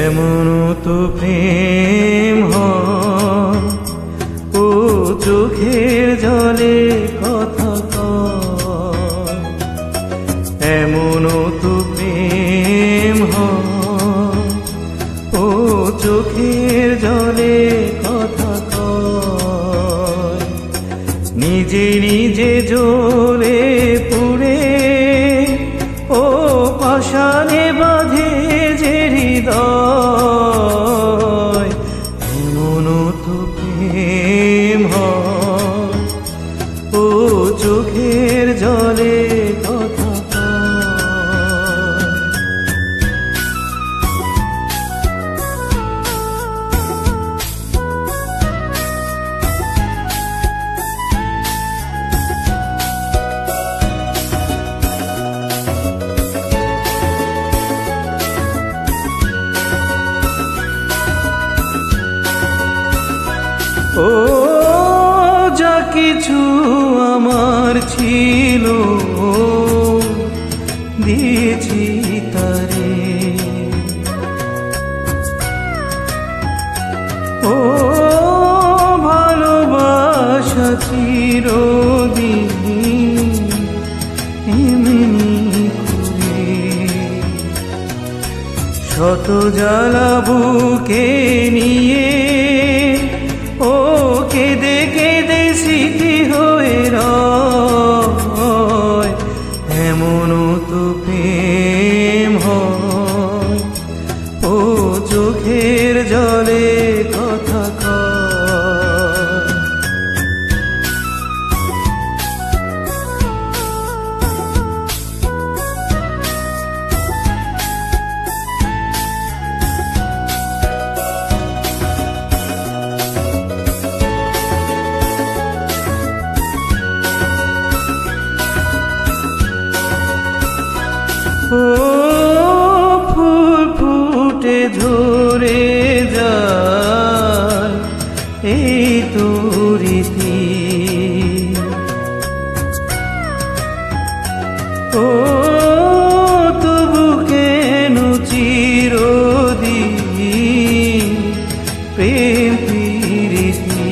এমনও তো প্রেম হয়, ও চোখের জলে কথা কয়। এমনও তো প্রেম হয়, ও চোখের জলে কথা কয়। নিজে নিজে জ্বলে পুড়ে ও পাষাণে বাঁধে যে হৃদয়। এমনও তো প্রেম হয়, ও চোখের জলে কথা কয়। ও যা কিছু আমার ছিল দিয়েছি তারে, ও ভালোবাসা চিরদিন এমনি করে। শত জ্বালা বুকে নিয়ে ও কেঁদে কেঁদে স্মৃতি হয়ে রয়। এমনও তো প্রেম হয়, ও চোখের জলে কথা কয়। ও ফুল ফুটে ঝরে যায় এই তো রীতি, ও তবু কেন চিরদিন প্রেম প্রীতি।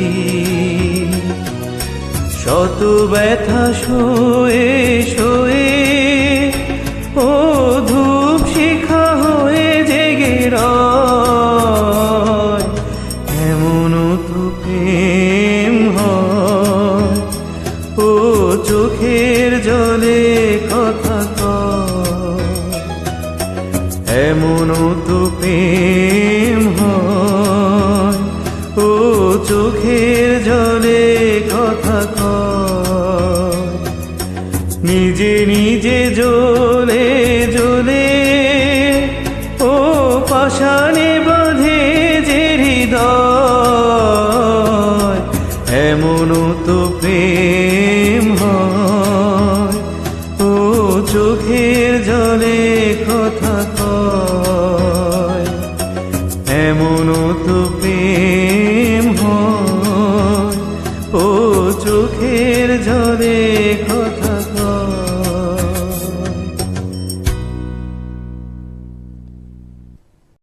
শত ব্যথা সয়ে সয়ে ও ধূপ শিখা হয়ে জেগে রয়। এমনও তো প্রেম হয়, ও চোখের জলে কথা কয়। এমনও তো প্রেম হয়, ও চোখের জলে কথা কয়। নিজে নিজে জ্বলে জ্বলে ও পাষাণে বাঁধে যে হৃদয়। এমনও তো প্রেম হয়, ও চোখের জলে কথা কয়। এমনও তো প্রেম হয়, ও চোখের জলে